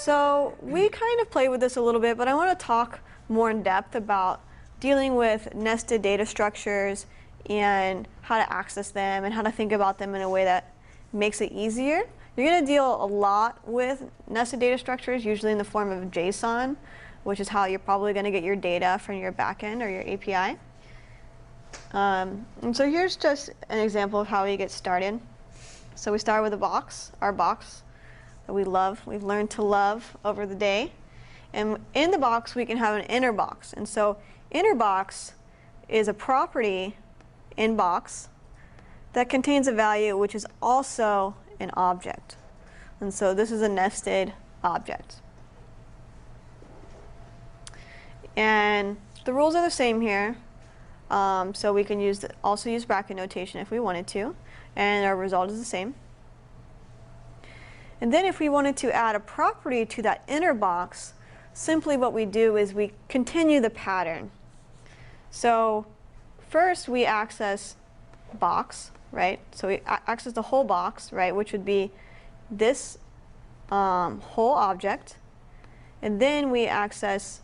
So we kind of played with this a little bit, but I want to talk more in depth about dealing with nested data structures and how to access them and how to think about them in a way that makes it easier. You're going to deal a lot with nested data structures, usually in the form of JSON, which is how you're probably going to get your data from your backend or your API. And so here's just an example of how we get started. So we start with a box, our box that we love, we've learned to love over the day. And in the box, we can have an inner box. And so inner box is a property in box that contains a value which is also an object. And so this is a nested object. And the rules are the same here. So we can also use bracket notation if we wanted to. And our result is the same. And then if we wanted to add a property to that inner box, simply what we do is we continue the pattern. So first we access box, right? So we access the whole box, right, which would be this whole object. And then we access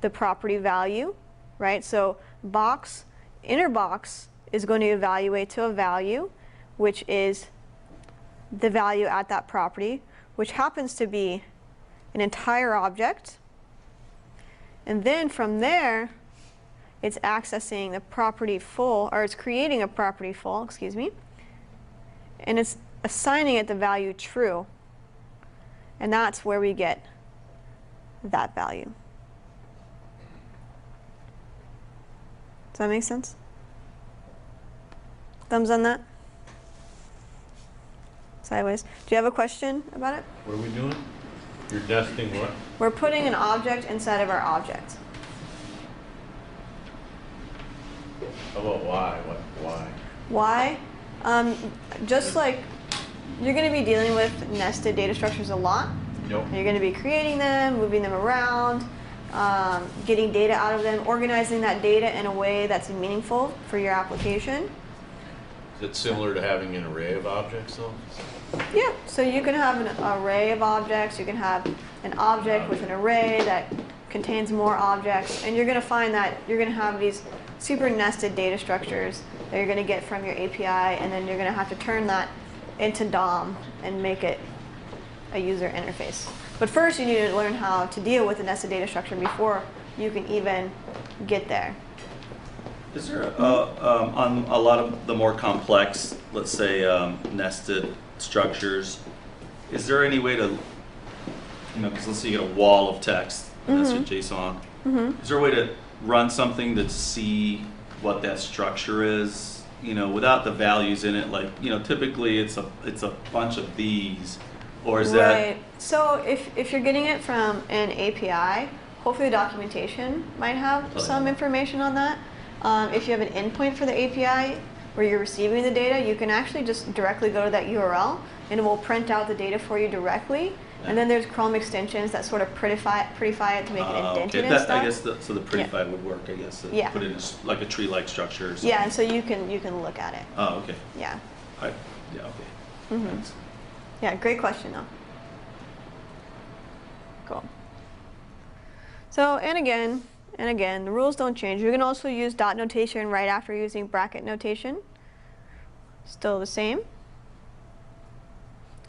the property value, right? So box, inner box is going to evaluate to a value, which is the value at that property, which happens to be an entire object. And then from there, it's accessing the property full, or it's creating a property full, excuse me, and it's assigning it the value true. And that's where we get that value. Does that make sense? Thumbs on that? Sideways. Do you have a question about it? What are we doing? You're nesting what? We're putting an object inside of our object. How about why? Why? Why? Just like you're going to be dealing with nested data structures a lot. Nope. You're going to be creating them, moving them around, getting data out of them, organizing that data in a way that's meaningful for your application. Is it similar to having an array of objects though? Yeah, so you can have an array of objects, you can have an object with an array that contains more objects, and you're going to find that you're going to have these super nested data structures that you're going to get from your API, and then you're going to have to turn that into DOM and make it a user interface. But first you need to learn how to deal with a nested data structure before you can even get there. Is there, on a lot of the more complex, let's say, nested structures, is there any way to, because let's say you get a wall of text, and that's your JSON, is there a way to run something to see what that structure is, without the values in it? Like, typically it's a bunch of these, or is that? Right. So if you're getting it from an API, hopefully the documentation might have some information on that. If you have an endpoint for the API where you're receiving the data, you can actually just directly go to that URL and it will print out the data for you directly. Yeah. And then there's Chrome extensions that sort of prettify it to make it indented and stuff. I guess so the prettify would work, I guess. Yeah. Put it in like a tree-like structure or something. Yeah, and so you can look at it. Oh, okay. Yeah. Yeah, okay. Thanks. Yeah, great question though. Cool. So, and again, the rules don't change. You can also use dot notation right after using bracket notation. Still the same.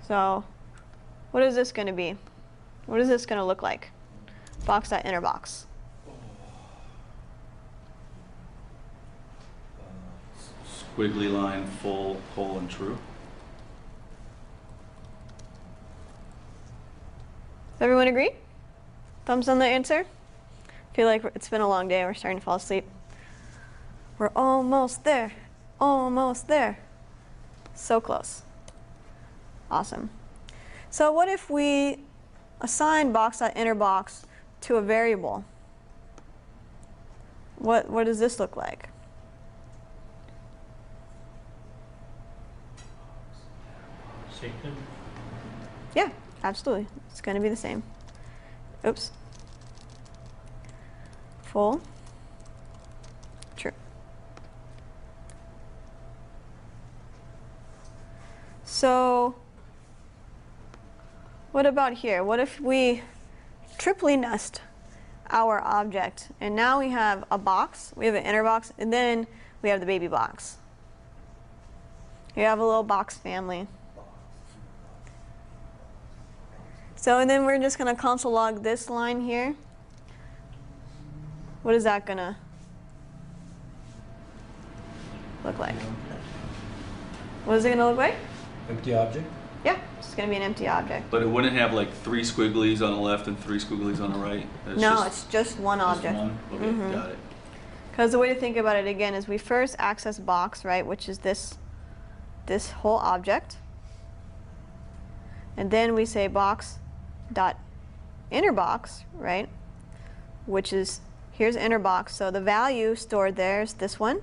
So, what is this going to be? What is this going to look like? Box.inner box. Squiggly line, full, colon, true. Does everyone agree? Thumbs on the answer? I feel like it's been a long day. We're starting to fall asleep. We're almost there. Almost there. So close. Awesome. So what if we assign box.innerBox to a variable? What does this look like? Satan? Yeah, absolutely. It's going to be the same. Oops. Full. True. So What about here? What if we triply nest our object, and now we have a box, we have an inner box, and then we have the baby box. We have a little box family. So, and then we're just going to console log this line here. What is that going to look like? What is it going to look like? Empty object? Yeah, it's going to be an empty object. But it wouldn't have like 3 squigglies on the left and 3 squigglies on the right? No, it's just one object. Just one? Okay, got it. Because the way to think about it again is we first access box, right, which is this whole object. And then we say box dot inner box, right, which is, here's inner box. So the value stored there is this one.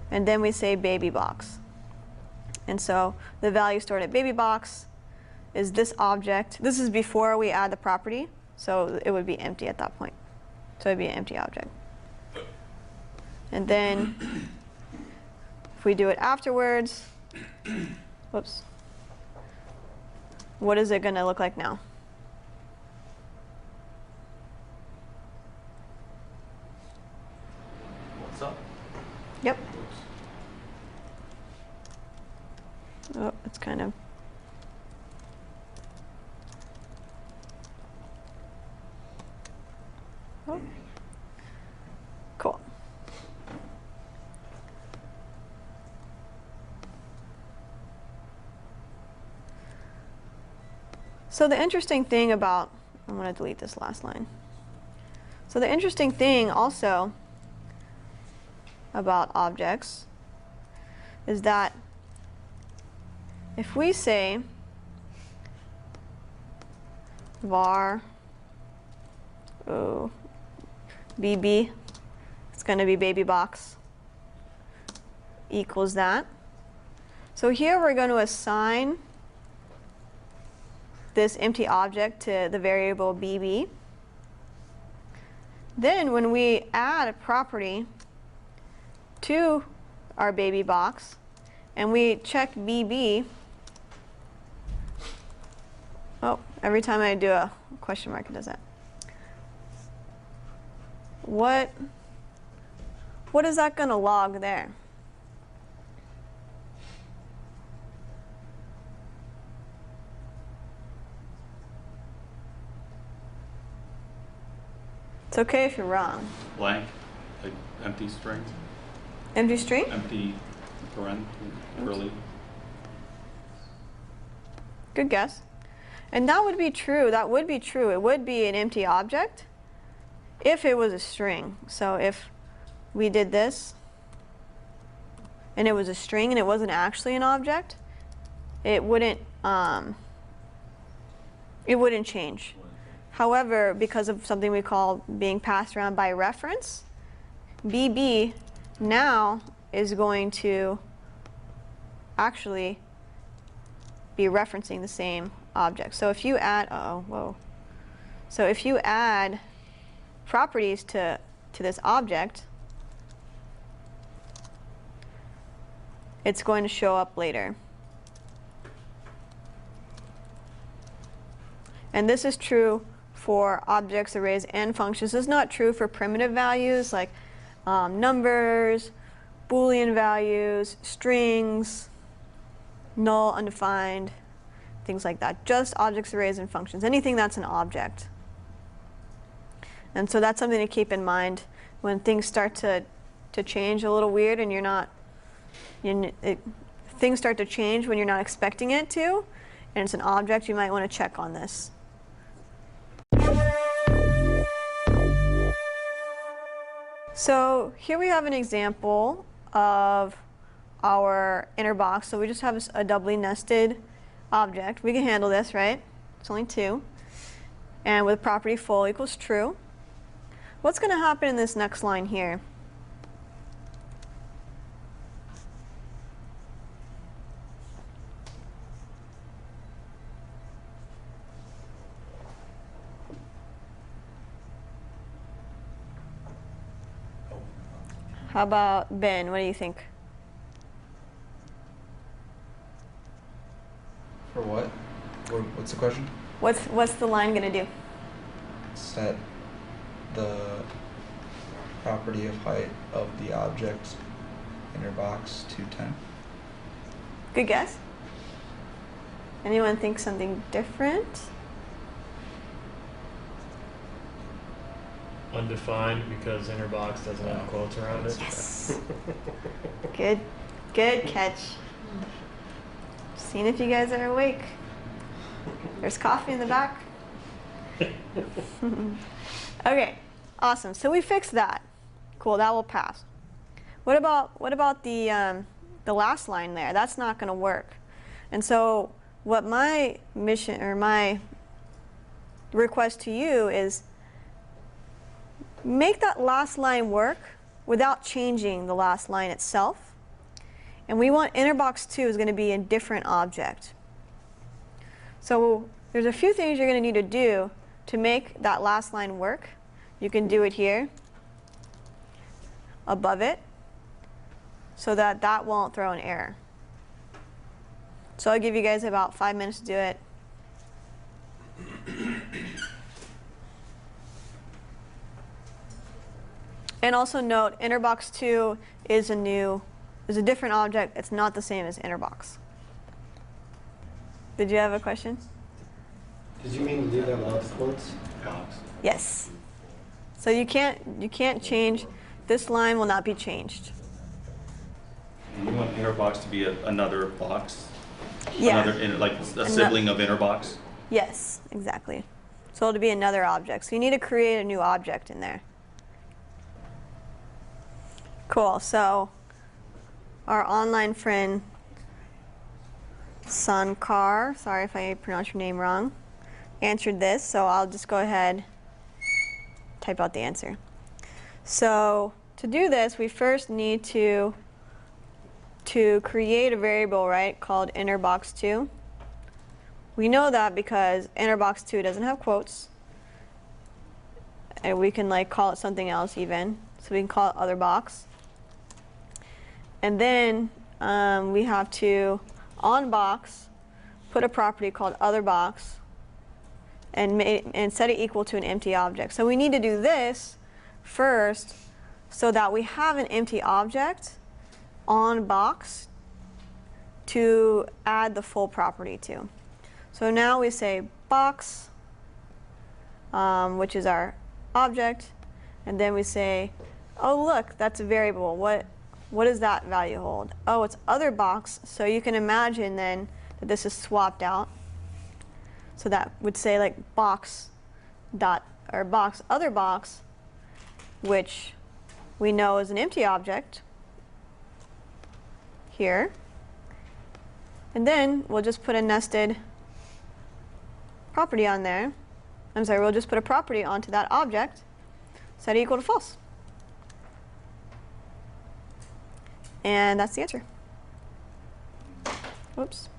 And then we say baby box. And so the value stored at baby box is this object. This is before we add the property, so it would be empty at that point. So it would be an empty object. And then if we do it afterwards, whoops, what is it going to look like now? What's up? Yep. Oh, it's kind of. Oh. Cool. So the interesting thing about, I'm going to delete this last line. So the interesting thing also about objects is that if we say var bb, it's going to be baby box equals that. So here we're going to assign this empty object to the variable bb. Then when we add a property to our baby box and we check bb, oh, every time I do a question mark it does that. What is that going to log there? It's okay if you're wrong. Blank, like empty string, Empty string? empty curly. Good guess. And that would be true. That would be true. It would be an empty object if it was a string. So if we did this and it was a string and it wasn't actually an object, it wouldn't change. However, because of something we call being passed around by reference, BB now is going to actually be referencing the same object. So if you add, So if you add properties to this object, it's going to show up later. And this is true for objects, arrays, and functions. It's not true for primitive values like numbers, Boolean values, strings, null, undefined, things like that. Just objects, arrays, and functions. Anything that's an object. And so that's something to keep in mind when things start to change a little weird and you're not, things start to change when you're not expecting it to, and it's an object, you might want to check on this. So here we have an example of our inner box. So we just have a doubly nested object. We can handle this, right? It's only 2. And with property full equals true. What's going to happen in this next line here? How about Ben? What do you think? For what? What's the question? What's the line gonna do? Set the property of height of the object inner box to 10. Good guess. Anyone think something different? Undefined because inner box doesn't have quotes around it. Yes. Good catch. Seeing if you guys are awake. There's coffee in the back. Okay, awesome. So we fixed that. Cool, that will pass. What about the last line there? That's not going to work. And so what my mission or my request to you is make that last line work without changing the last line itself. And we want inner box 2 is going to be a different object. So there's a few things you're going to need to do to make that last line work. You can do it here, above it, so that that won't throw an error. So I'll give you guys about 5 minutes to do it. And also note, inner box 2 is a different object. It's not the same as inner box. Did you have a question? Did you mean to do that without the quotes? Yes. So you can't change. This line will not be changed. You want inner box to be another box? Yeah. Like a sibling of inner box? Yes, exactly. So it'll be another object. So you need to create a new object in there. Cool. So our online friend Sankar, sorry if I pronounced your name wrong, answered this. So I'll just go ahead, type out the answer. So to do this, we first need to create a variable, right, called inner box 2. We know that because inner box 2 doesn't have quotes, and we can like call it something else even. So we can call it other box. And then we have to, on box, put a property called other box and set it equal to an empty object. So we need to do this first so that we have an empty object on box to add the full property to. So now we say box, which is our object, and then we say, oh look, that's a variable. What does that value hold? Oh, it's other box. So you can imagine then that this is swapped out. So that would say like box dot or box other box, which we know is an empty object here. And then we'll just put a nested property on there. I'm sorry, we'll just put a property onto that object, set it equal to false. And that's the answer. Whoops.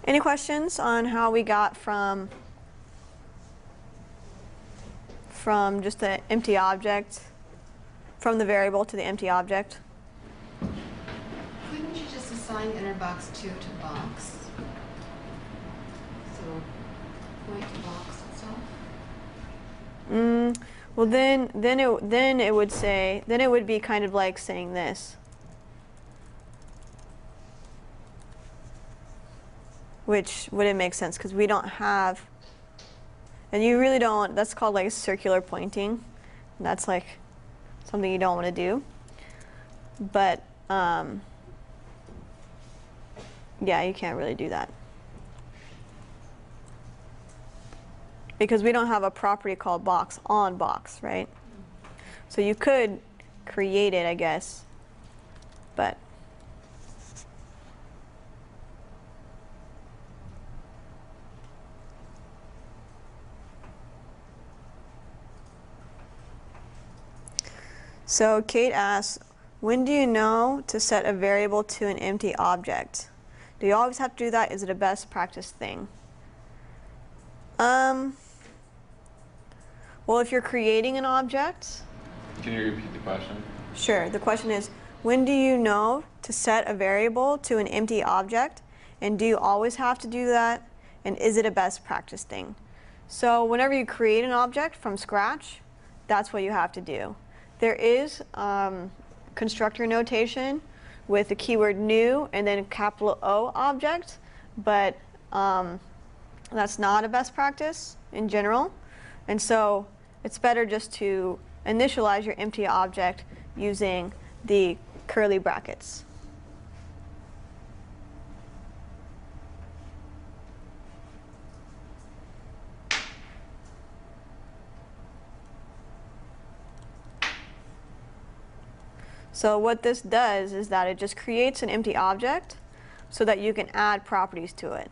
Any questions on how we got from just the empty object, from the variable to the empty object? Couldn't you just assign inner box 2 to box? So point to box itself? Well, then it would be kind of like saying this, which wouldn't make sense because we don't have, and you really don't. That's called like circular pointing. And that's like something you don't want to do. But yeah, you can't really do that. Because we don't have a property called box on box, right? So you could create it, I guess, but so Kate asks, when do you know to set a variable to an empty object? Do you always have to do that? Is it a best practice thing? Well, if you're creating an object. Can you repeat the question? Sure. The question is, when do you know to set a variable to an empty object? And do you always have to do that? And is it a best practice thing? So whenever you create an object from scratch, that's what you have to do. There is constructor notation with the keyword new and then capital O object, but that's not a best practice in general. And so it's better just to initialize your empty object using the curly brackets. So what this does is that it just creates an empty object so that you can add properties to it.